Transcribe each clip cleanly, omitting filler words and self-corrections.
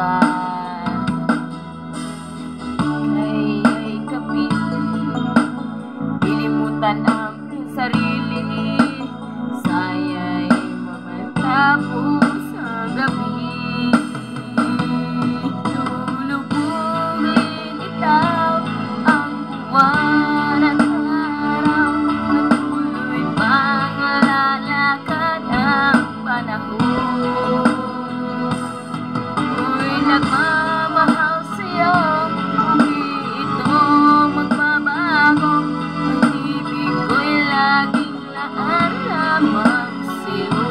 iba. Kaya'y kapiling, ilimutan ang sarili, saya'y mamatapos sa gabi. Lulubungin itaw ang buwan at araw, patuloy pang lalakad ang panahon. Ako'y nagmamahal sa'yo, hindi ito magbabago. Pag-ibig ko'y laging laan lamang sa'yo,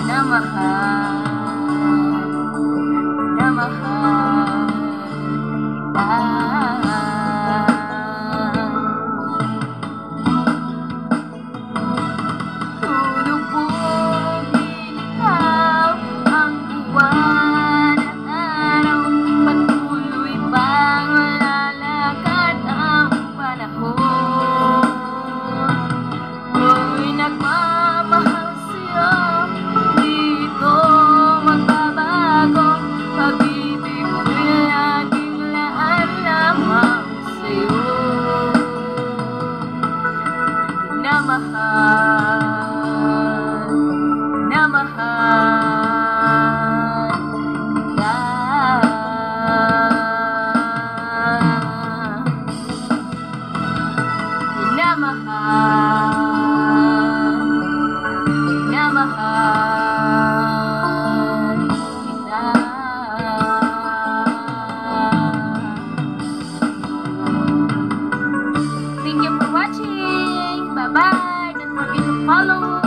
na mahal kita. Lulubungin ikaw ang buwan at araw, patuloy pang lalakad ang panahon. Ako'y nagmamahal sa'yo, hindi ito magbabago. Pag-ibig ko'y laging laan lamang sa'yo, na mahal kita. Minamahal kita. Thank you for watching. Bye bye. Don't forget to follow